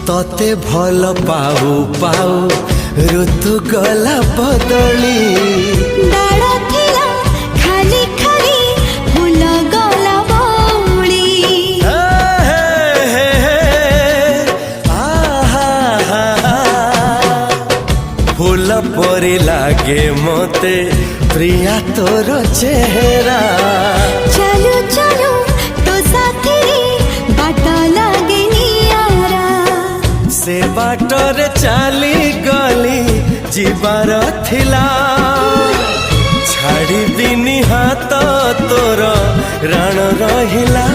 तते भल पाऊ पाऊ ऋतु गला बदली डाळ थिला खाली खाली फूल गला बौली फूल परी लागे मते प्रिया तोर चेहरा चलू चलू तो साथी बाट लागे नियारा से बाटरे चली गली जीवार थिला छाड़ी दिनी हाथ तोर राण रहिला।